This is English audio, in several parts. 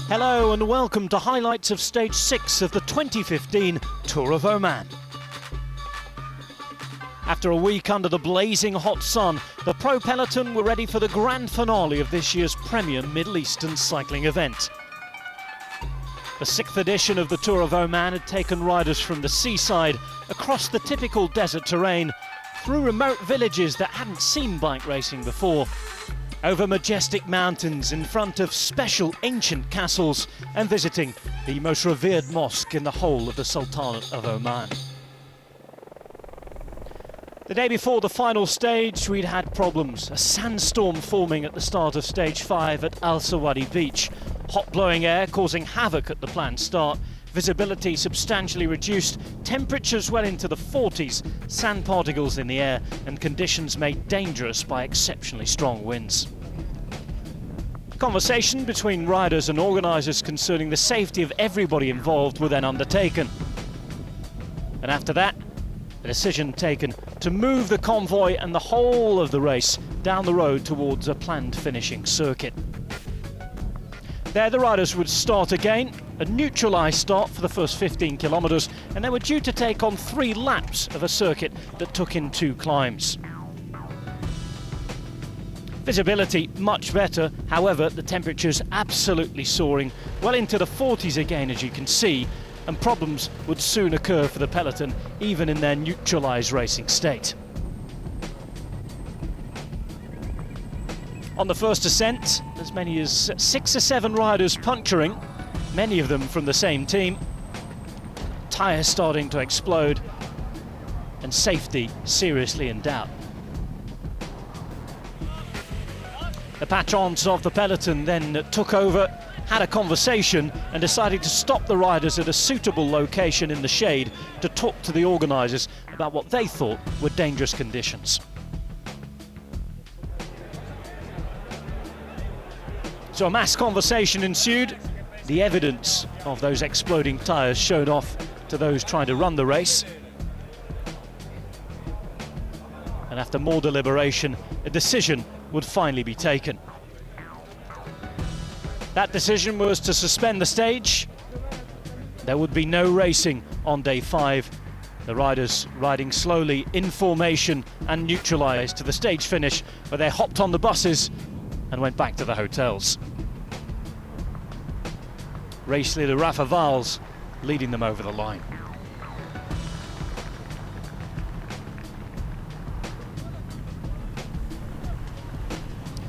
Hello and welcome to highlights of Stage 6 of the 2015 Tour of Oman. After a week under the blazing hot sun, the pro peloton were ready for the grand finale of this year's premier Middle Eastern cycling event. The 6th edition of the Tour of Oman had taken riders from the seaside, across the typical desert terrain, through remote villages that hadn't seen bike racing before, over majestic mountains in front of special ancient castles, and visiting the most revered mosque in the whole of the Sultanate of Oman. The day before the final stage, we'd had problems. A sandstorm forming at the start of Stage 5 at Al Sawadi Beach. Hot blowing air causing havoc at the planned start. Visibility substantially reduced, temperatures well into the 40s, sand particles in the air, and conditions made dangerous by exceptionally strong winds. Conversation between riders and organisers concerning the safety of everybody involved were then undertaken. And after that, a decision taken to move the convoy and the whole of the race down the road towards a planned finishing circuit. There the riders would start again, a neutralised start for the first 15 kilometres, and they were due to take on 3 laps of a circuit that took in 2 climbs. Visibility much better, however the temperatures absolutely soaring, well into the 40s again as you can see, and problems would soon occur for the peloton even in their neutralised racing state. On the first ascent, as many as 6 or 7 riders puncturing, many of them from the same team, tyres starting to explode, and safety seriously in doubt. The patrons of the peloton then took over, had a conversation, and decided to stop the riders at a suitable location in the shade to talk to the organisers about what they thought were dangerous conditions. So a mass conversation ensued. The evidence of those exploding tyres shown off to those trying to run the race. And after more deliberation, a decision would finally be taken. That decision was to suspend the stage. There would be no racing on day 5. The riders riding slowly in formation and neutralised to the stage finish, where they hopped on the buses and went back to the hotels. Race leader Rafa Valls leading them over the line.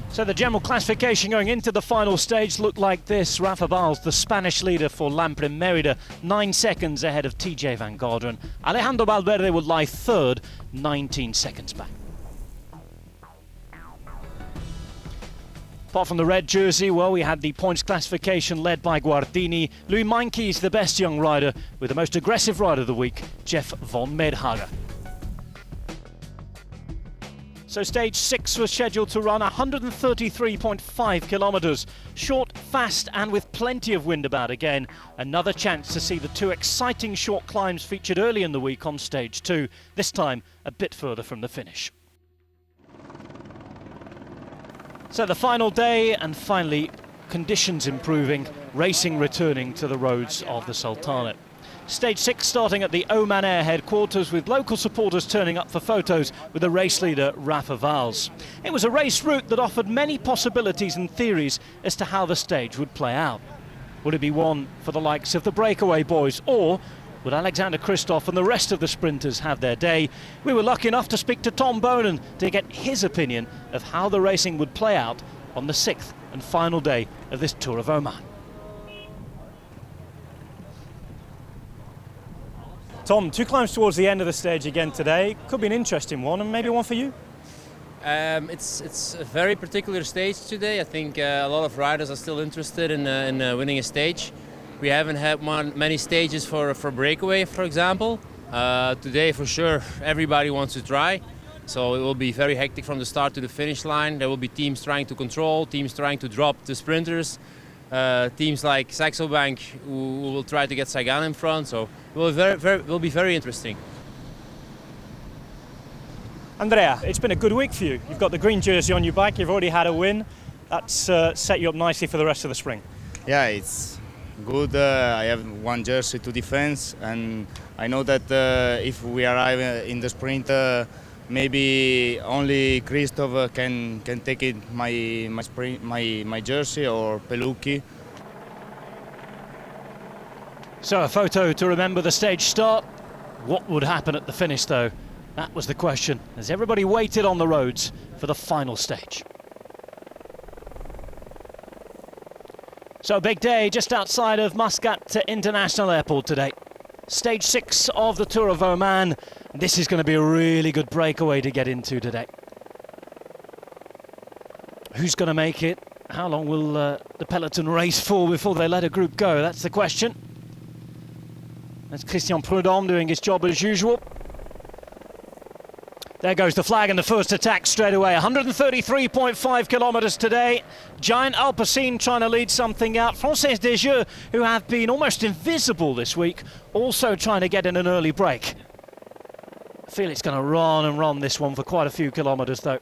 So the general classification going into the final stage looked like this. Rafa Valls, the Spanish leader for Lampre Merida, 9 seconds ahead of TJ Van Garderen. Alejandro Valverde would lie 3rd, 19 seconds back. Apart from the red jersey, well, we had the points classification led by Guardini. Louis Meintjes, the best young rider, with the most aggressive rider of the week, Jeff von Meerhagen. So stage 6 was scheduled to run 133.5 kilometres. Short, fast and with plenty of wind about again. Another chance to see the 2 exciting short climbs featured early in the week on stage 2, this time a bit further from the finish. So the final day, and finally conditions improving, racing returning to the roads of the Sultanate. Stage 6 starting at the Oman Air headquarters, with local supporters turning up for photos with the race leader Rafa Valls. It was a race route that offered many possibilities and theories as to how the stage would play out. Would it be one for the likes of the breakaway boys, or would Alexander Kristoff and the rest of the sprinters have their day? We were lucky enough to speak to Tom Bonen to get his opinion of how the racing would play out on the 6th and final day of this Tour of Oman. Tom, 2 climbs towards the end of the stage again today. Could be an interesting one, and maybe one for you? It's a very particular stage today. I think a lot of riders are still interested in winning a stage. We haven't had many stages for breakaway, for example. Today, for sure, everybody wants to try. So it will be very hectic from the start to the finish line. There will be teams trying to control, teams trying to drop the sprinters, teams like Saxo Bank who will try to get Sagan in front. So it will be very interesting. Andrea, it's been a good week for you. You've got the green jersey on your back, you've already had a win. That's set you up nicely for the rest of the spring. Yeah, it's good. I have one jersey to defense, and I know that if we arrive in the sprint, maybe only Christoph can take it my jersey or Pelucchi. So a photo to remember the stage start. What would happen at the finish, though? That was the question, as everybody waited on the roads for the final stage. So a big day just outside of Muscat International Airport today. Stage 6 of the Tour of Oman. This is going to be a really good breakaway to get into today. Who's going to make it? How long will the Peloton race for before they let a group go? That's the question. That's Christian Prudhomme doing his job as usual. There goes the flag and the first attack straight away. 133.5 kilometres today. Giant Alpecin trying to lead something out. Française des Jeux, who have been almost invisible this week, also trying to get in an early break. I feel it's going to run and run this one for quite a few kilometres though.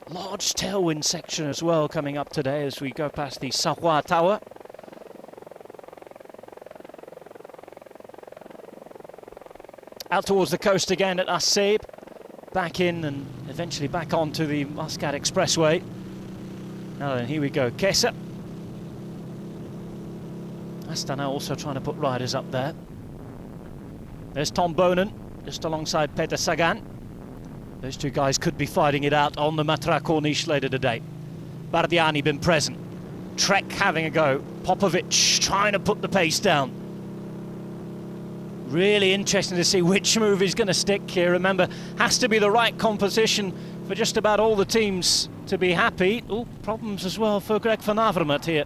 Large tailwind section as well coming up today as we go past the Savoie Tower. Out towards the coast again at Asseb. Back in and eventually back onto the Muscat Expressway. Now then, here we go. Kessa. Astana also trying to put riders up there. There's Tom Bonen, just alongside Peter Sagan. Those two guys could be fighting it out on the Matra Corniche later today. Bardiani been present. Trek having a go. Popovic trying to put the pace down. Really interesting to see which move is going to stick here. Remember, has to be the right composition for just about all the teams to be happy. Oh, problems as well for Greg van Avermaet here.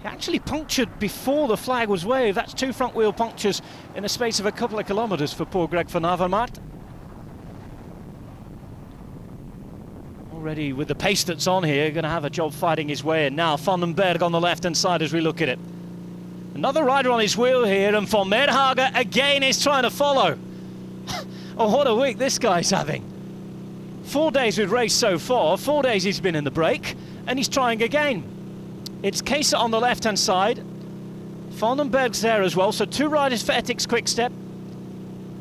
He actually punctured before the flag was waved. That's 2 front wheel punctures in the space of a couple of kilometres for poor Greg van Avermaet. Already with the pace that's on here, going to have a job fighting his way in. Now Van den Berg on the left-hand side as we look at it. Another rider on his wheel here, and Van Merhagen again is trying to follow. Oh, what a week this guy's having. 4 days we've raced so far, 4 days he's been in the break, and he's trying again. It's Kesa on the left-hand side. Van den Berg's there as well, so 2 riders for Ethics Quickstep.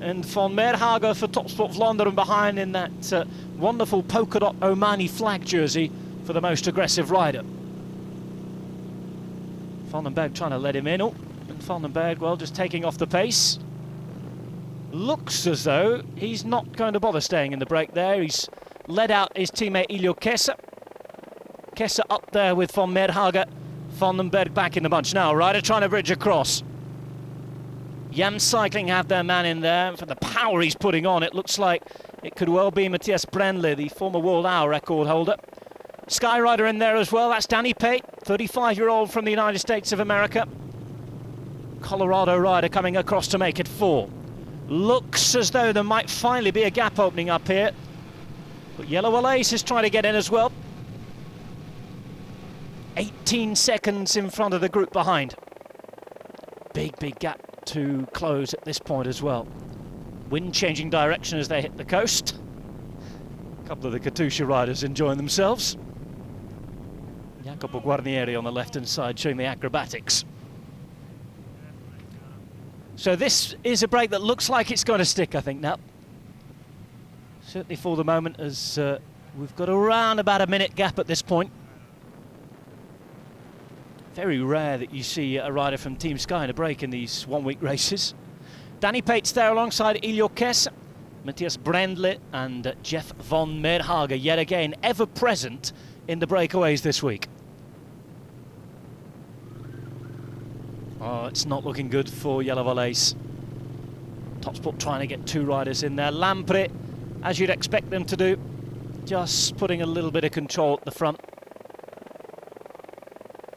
And Van Merhagen for Topsport Vlaanderen behind in that wonderful polka dot Omani flag jersey for the most aggressive rider. Van den Berg trying to let him in. Oh, and Van den Berg, well, just taking off the pace. Looks as though he's not going to bother staying in the break there. He's led out his teammate Ilio Kessa. Kessa up there with Van Merhagen. Van den Berg back in the bunch now. Rider trying to bridge across. inCycling have their man in there. For the power he's putting on, it looks like it could well be Matthias Brendle, the former world hour record holder. Skyrider in there as well. That's Danny Pate, 35-year-old from the United States of America. Colorado rider coming across to make it 4. Looks as though there might finally be a gap opening up here. But Yellow Alace is trying to get in as well. 18 seconds in front of the group behind. Big gap to close at this point as well. Wind changing direction as they hit the coast. A couple of the Katusha riders enjoying themselves. Jacopo Guarnieri on the left-hand side showing the acrobatics. So this is a break that looks like it's going to stick, I think, now. Certainly for the moment, as we've got around about a minute gap at this point. Very rare that you see a rider from Team Sky in a break in these one-week races. Danny Pate's there alongside Ilio Kessa, Matthias Brendle and Jeff Van Merhagen, yet again ever present in the breakaways this week. Oh, it's not looking good for Yellow Alace. Topsport trying to get 2 riders in there. Lampre, as you'd expect them to do, just putting a little bit of control at the front.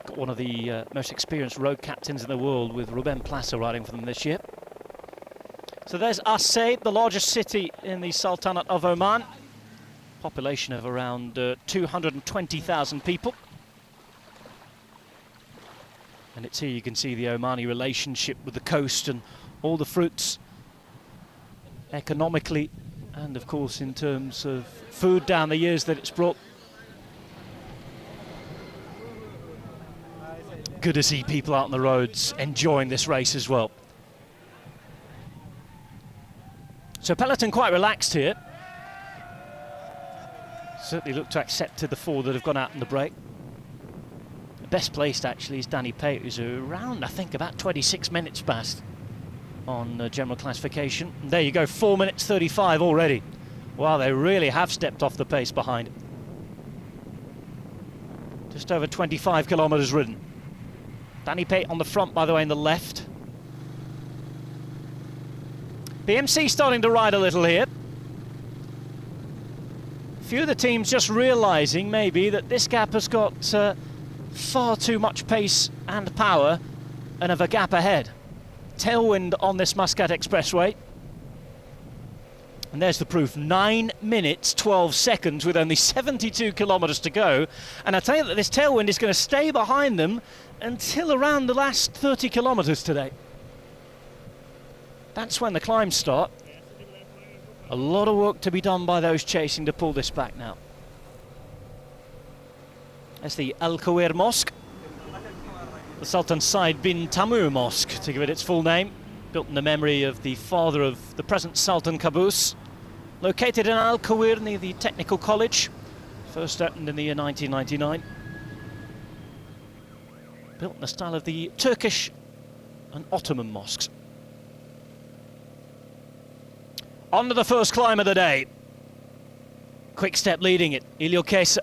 Got one of the most experienced road captains in the world with Ruben Placer riding for them this year. So there's Asseb, the largest city in the Sultanate of Oman. Population of around 220,000 people. And it's here you can see the Omani relationship with the coast and all the fruits economically and of course in terms of food down the years that it's brought. Good to see people out on the roads enjoying this race as well. So Peloton quite relaxed here. Certainly look to accept the four that have gone out in the break. The best placed actually is Danny Pate, who's around, I think, about 26 minutes past on general classification. And there you go, 4 minutes 35 already. Wow, they really have stepped off the pace behind. Just over 25 kilometres ridden. Danny Pate on the front, by the way, in the left. BMC starting to ride a little here. A few of the teams just realising maybe that this gap has got far too much pace and power and of a gap ahead. Tailwind on this Muscat Expressway. And there's the proof, 9 minutes 12 seconds with only 72 kilometres to go. And I tell you that this tailwind is going to stay behind them until around the last 30 kilometres today. That's when the climbs start. A lot of work to be done by those chasing to pull this back now. That's the Al Khawair Mosque, the Sultan Said bin Taimur Mosque, to give it its full name, built in the memory of the father of the present Sultan Qaboos, located in Al Khawair near the Technical College, first opened in the year 1999. Built in the style of the Turkish and Ottoman mosques. On to the first climb of the day. Quick Step leading it, Ilio Kesa.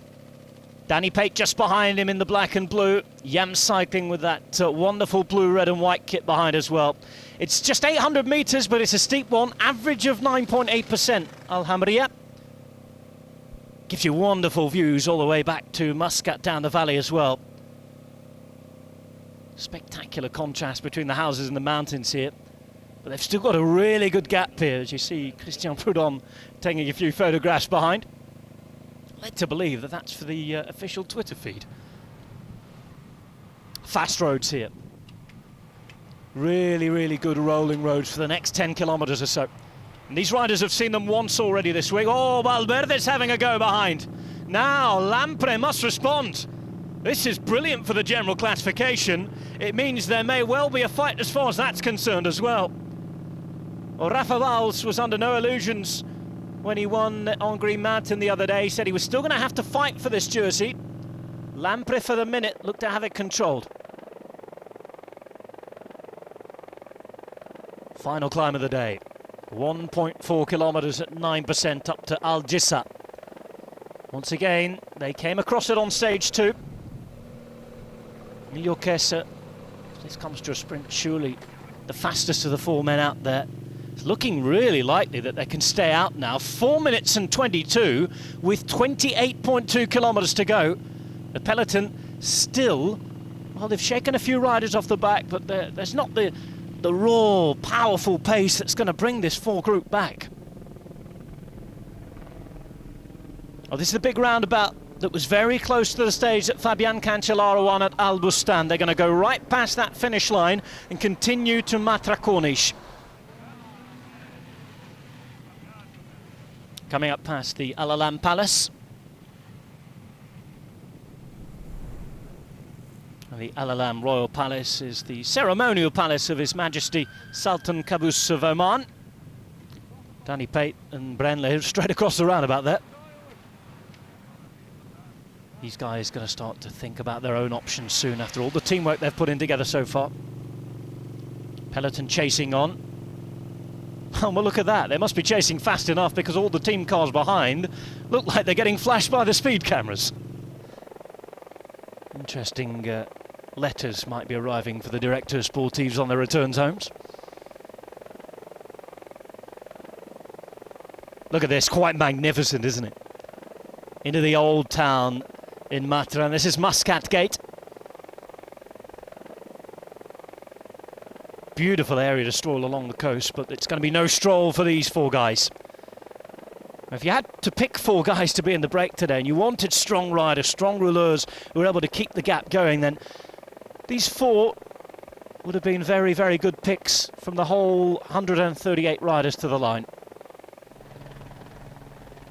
Danny Pate just behind him in the black and blue. inCycling with that wonderful blue, red and white kit behind as well. It's just 800 metres, but it's a steep one. Average of 9.8%. Alhamria. Gives you wonderful views all the way back to Muscat down the valley as well. Spectacular contrast between the houses and the mountains here. But they've still got a really good gap here, as you see Christian Prudhomme taking a few photographs behind. Led to believe that that's for the official Twitter feed. Fast roads here. Really, really good rolling roads for the next 10 kilometres or so. And these riders have seen them once already this week. Oh, Valverde's having a go behind. Now, Lampre must respond. This is brilliant for the general classification. It means there may well be a fight as far as that's concerned as well. Well, Rafa Valls was under no illusions when he won on Green Mountain the other day. He said he was still going to have to fight for this jersey. Lampre, for the minute, looked to have it controlled. Final climb of the day. 1.4 kilometres at 9% up to Al Jissa. Once again, they came across it on stage 2. Ilio Kesa, this comes to a sprint, surely the fastest of the four men out there. It's looking really likely that they can stay out now. 4 minutes and 22 with 28.2 kilometres to go. The Peloton still, well, they've shaken a few riders off the back, but there's not the raw, powerful pace that's going to bring this four group back. Oh, this is the big roundabout that was very close to the stage that Fabian Cancellara won at Al Bustan. They're going to go right past that finish line and continue to Matracornish. Coming up past the Al Alam Palace. And the Al Alam Royal Palace is the ceremonial palace of His Majesty Sultan Qaboos of Oman. Danny Pate and Brenly straight across the roundabout there. These guys are going to start to think about their own options soon after all the teamwork they've put in together so far. Peloton chasing on. Oh, well, look at that. They must be chasing fast enough because all the team cars behind look like they're getting flashed by the speed cameras. Interesting letters might be arriving for the directeurs sportifs on their returns homes. Look at this, quite magnificent, isn't it? Into the old town in Matra, and this is Muscat Gate. Beautiful area to stroll along the coast, but it's going to be no stroll for these four guys. If you had to pick four guys to be in the break today and you wanted strong riders, strong rouleurs who were able to keep the gap going, then these four would have been very, very good picks from the whole 138 riders to the line.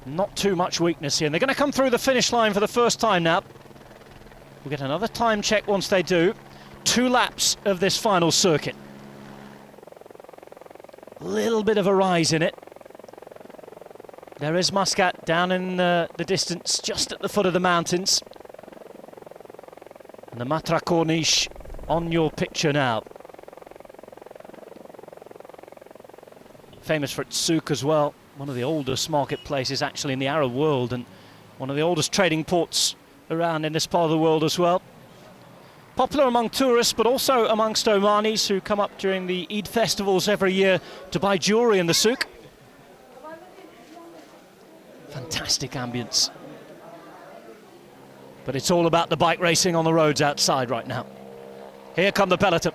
Not too much weakness here. And they're going to come through the finish line for the first time now. We'll get another time check once they do. 2 laps of this final circuit. Little bit of a rise in it. There is Muscat down in the distance, just at the foot of the mountains. And the Matra Corniche on your picture now. Famous for its souk as well. One of the oldest marketplaces actually in the Arab world, and one of the oldest trading ports around in this part of the world as well. Popular among tourists, but also amongst Omanis who come up during the Eid festivals every year to buy jewellery in the souk. Fantastic ambience. But it's all about the bike racing on the roads outside right now. Here come the peloton.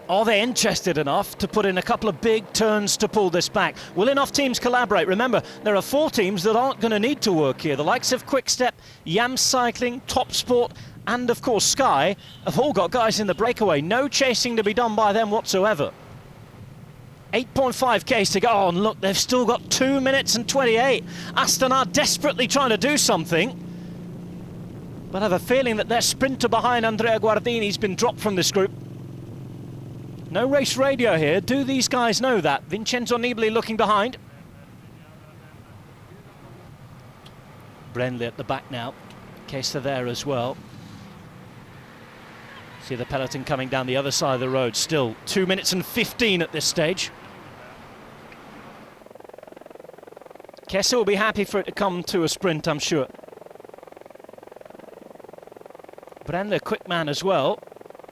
Are they interested enough to put in a couple of big turns to pull this back? Will enough teams collaborate? Remember, there are 4 teams that aren't going to need to work here. The likes of Quick-Step, Yam Cycling, Top Sport, and of course Sky have all got guys in the breakaway. No chasing to be done by them whatsoever. 8.5 Ks to go. Oh, and look, they've still got 2 minutes and 28. Astana desperately trying to do something. But I have a feeling that their sprinter behind Andrea Guardini's been dropped from this group. No race radio here. Do these guys know that? Vincenzo Nibali looking behind. Brenly at the back now. Kesa there as well. See the peloton coming down the other side of the road. Still 2 minutes and 15 at this stage. Kesa will be happy for it to come to a sprint, I'm sure. Brenly, a quick man as well.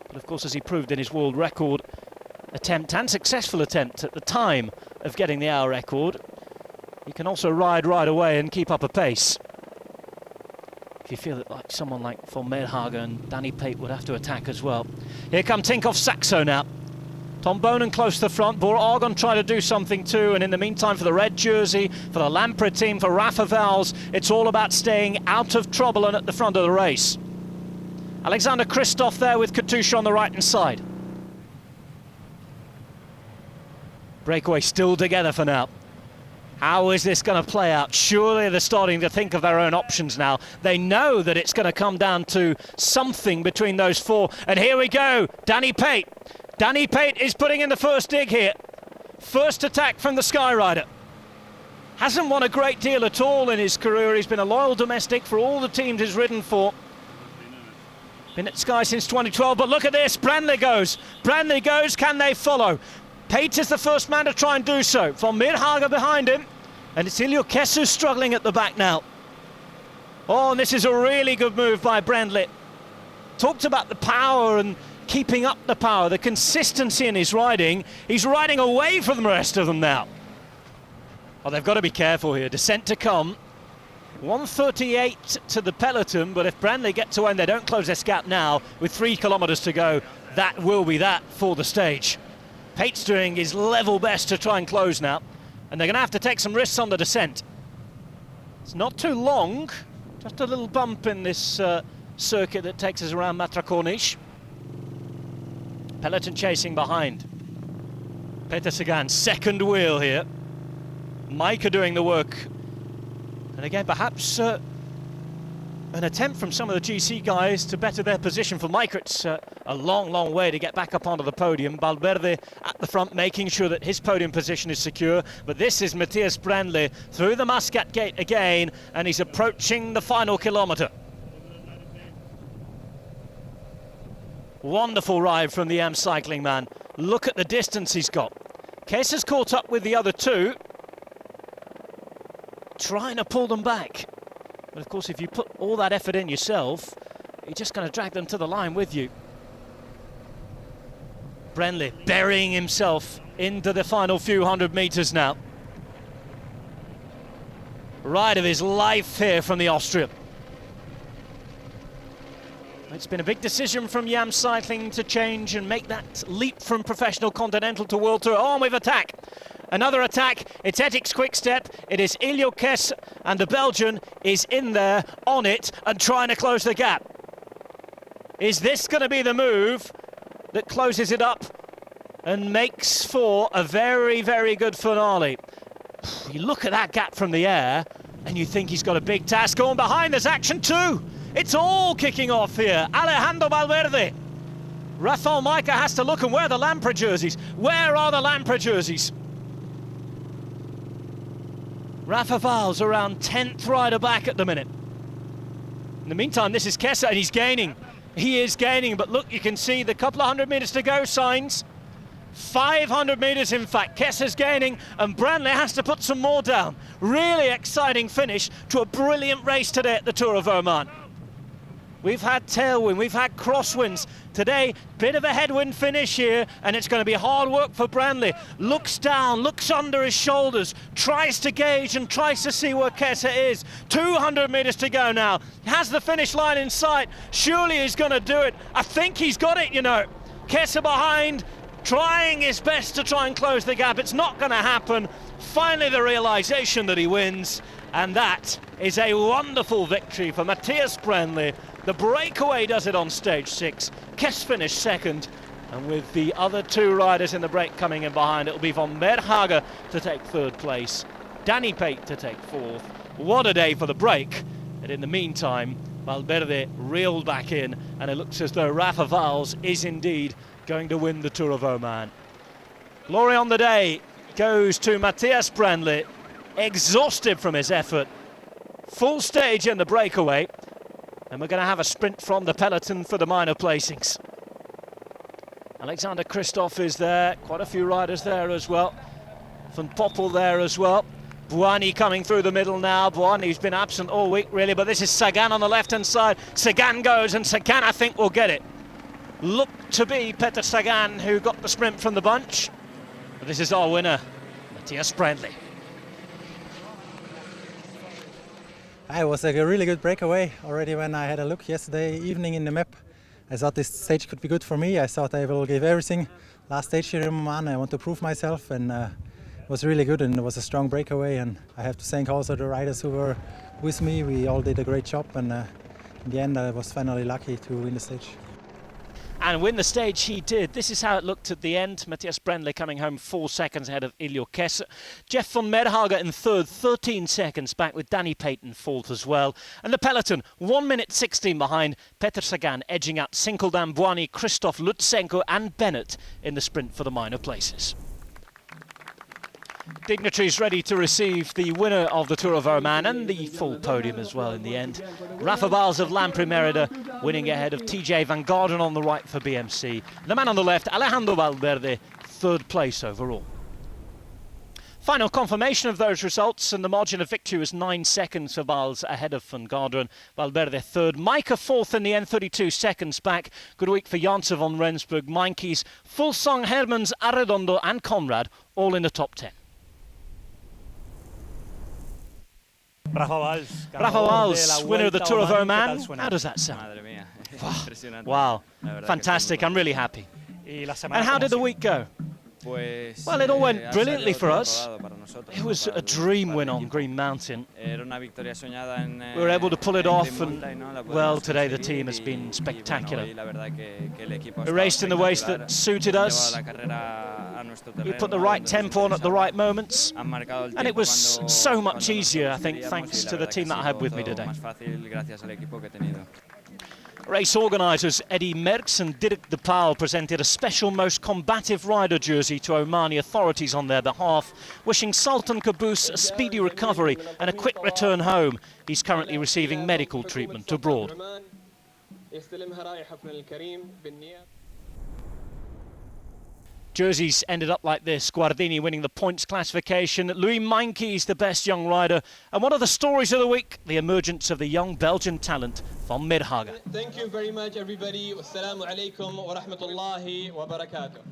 But of course, as he proved in his world record attempt and successful attempt at the time of getting the hour record, he can also ride right away and keep up a pace. If you feel that like someone like Van Meerhagen and Danny Pate would have to attack as well. Here come Tinkoff Saxo now. Tom Bonen close to the front. Bora Argon trying to do something too, and in the meantime for the red jersey, for the Lampre team, for Rafa Vals, it's all about staying out of trouble and at the front of the race. Alexander Kristoff there with Katusha on the right-hand side. Breakaway still together for now. How is this going to play out? Surely they're starting to think of their own options now. They know that it's going to come down to something between those 4. And here we go, Danny Pate. Danny Pate is putting in the first dig here. First attack from the Skyrider. Hasn't won a great deal at all in his career. He's been a loyal domestic for all the teams he's ridden for. Been at Sky since 2012, but look at this, Brenly goes. Brenly goes, can they follow? Pate is the first man to try and do so. Van Meerhagen behind him, and it's Ilio Kesu struggling at the back now. Oh, and this is a really good move by Brenly. Talked about the power and keeping up the power, the consistency in his riding. He's riding away from the rest of them now. Oh, they've got to be careful here. Descent to come. 1:38 to the peloton, but if Brenly get to end, they don't close this gap now with 3 kilometers to go. That will be that for the stage. Pate's doing his level best to try and close now, and they're going to have to take some risks on the descent. It's not too long, just a little bump in this circuit that takes us around Matra Corniche. Peloton chasing behind. Peter Sagan, second wheel here. Micah doing the work. And again, perhaps an attempt from some of the GC guys to better their position. For Micah, it's a long, long way to get back up onto the podium. Valverde at the front, making sure that his podium position is secure. But this is Matthias Brenly through the Muscat Gate again, and he's approaching the final kilometre. Wonderful ride from the Yam Cycling man. Look at the distance he's got. Case has caught up with the other 2, trying to pull them back. But of course, if you put all that effort in yourself, you're just going to drag them to the line with you. Brenly burying himself into the final few hundred meters now. Ride of his life here from the Austrian. It's been a big decision from Yam Cycling to change and make that leap from professional continental to World Tour. Oh, and we've attack. Another attack. It's Ethics Quick-Step. It is Ilio Kes, and the Belgian is in there on it and trying to close the gap. Is this going to be the move that closes it up and makes for a very, very good finale? You look at that gap from the air and you think he's got a big task going behind. There's action too. It's all kicking off here. Alejandro Valverde. Rafael Majka has to look and wear the Lampre jerseys. Where are the Lampre jerseys? Rafa Val's around 10th rider back at the minute. In the meantime, this is Kessa, and he's gaining. He is gaining, but look, you can see the couple of 100 metres to go signs. 500 metres, in fact. Kessa's gaining, and Branley has to put some more down. Really exciting finish to a brilliant race today at the Tour of Oman. We've had tailwind, we've had crosswinds. Today, bit of a headwind finish here, and it's going to be hard work for Branley. Looks down, looks under his shoulders, tries to gauge and tries to see where Kessa is. 200 metres to go now. Has the finish line in sight. Surely he's going to do it. I think he's got it, you know. Kessa behind, trying his best to try and close the gap. It's not going to happen. Finally, the realisation that he wins, and that is a wonderful victory for Matthias Branley. The breakaway does it on stage 6. Kess finished second, and with the other two riders in the break coming in behind, it'll be Van Berghage to take third place, Danny Pate to take fourth. What a day for the break. And in the meantime, Valverde reeled back in, and it looks as though Rafa Valls is indeed going to win the Tour of Oman. Glory on the day goes to Matthias Branley, exhausted from his effort. Full stage in the breakaway, and we're going to have a sprint from the peloton for the minor placings. Alexander Kristoff is there, quite a few riders there as well. Van Poppel there as well. Buani coming through the middle now. Buani's been absent all week really, but this is Sagan on the left-hand side. Sagan goes, and Sagan I think will get it. Looked to be Peter Sagan who got the sprint from the bunch. But this is our winner, Matthias Branley. It was a really good breakaway already when I had a look yesterday evening in the map. I thought this stage could be good for me. I thought I will give everything. Last stage here in Oman, I want to prove myself, and it was really good, and it was a strong breakaway, and I have to thank also the riders who were with me. We all did a great job, and in the end I was finally lucky to win the stage. And win the stage he did. This is how it looked at the end. Matthias Branley coming home 4 seconds ahead of Iljo Kessa. Jeff van Merhagen in third, 13 seconds back, with Danny Pate in fourth as well. And the peloton, 1 minute 16 behind. Peter Sagan edging out Sinkeldam, Buani, Kristoff, Lutsenko and Bennett in the sprint for the minor places. Dignitaries ready to receive the winner of the Tour of Oman and the full podium as well in the end. Rafa Valls of Lampre Merida winning ahead of TJ Van Garderen on the right for BMC. The man on the left, Alejandro Valverde, third place overall. Final confirmation of those results, and the margin of victory was 9 seconds for Valls ahead of Van Garderen. Valverde third, Majka fourth in the end, 32 seconds back. Good week for Janssen van Rensburg, Meinkies, Fulsang, Hermans, Arredondo and Conrad all in the top 10. Rafa Valls, winner of the Tour of Oman. How does that sound? Wow, fantastic. I'm really happy. And how did the week go? Well, it all went brilliantly for us. It was a dream win on Green Mountain. We were able to pull it off, and well, today the team has been spectacular. We raced in the ways that suited us. We put the right tempo on at the right moments, and it was so much easier, I think, thanks to the team that I had with me today. Race organisers Eddie Merckx and Dirk de Paul presented a special Most Combative Rider jersey to Omani authorities on their behalf, wishing Sultan Qaboos a speedy recovery and a quick return home. He's currently receiving medical treatment abroad. Jerseys ended up like this. Guardini winning the points classification. Louis Meinkies the best young rider. And one of the stories of the week, the emergence of the young Belgian talent, Van Merhagen. Thank you very much, everybody. Wassalamu alaikum wa rahmatullahi wa barakatuh.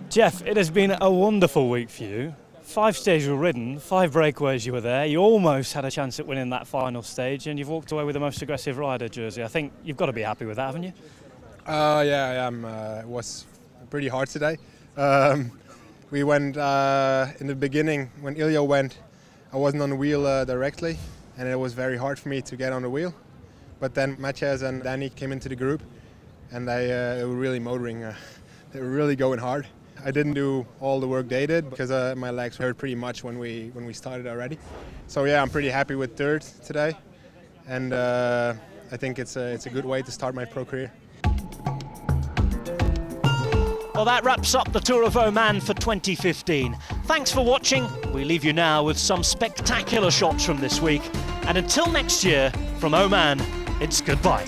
Jeff, it has been a wonderful week for you. 5 stages were ridden, 5 breakaways you were there. You almost had a chance at winning that final stage, and you've walked away with the most aggressive rider jersey. I think you've got to be happy with that, haven't you? Yeah, I am. It was pretty hard today. We went in the beginning when Iljo went. I wasn't on the wheel directly, and it was very hard for me to get on the wheel. But then Matthias and Danny came into the group, and they were really motoring. They were really going hard. I didn't do all the work they did because my legs hurt pretty much when we started already. So yeah, I'm pretty happy with third today, and I think it's a good way to start my pro career. Well, that wraps up the Tour of Oman for 2015. Thanks for watching. We leave you now with some spectacular shots from this week. And until next year, from Oman, it's goodbye.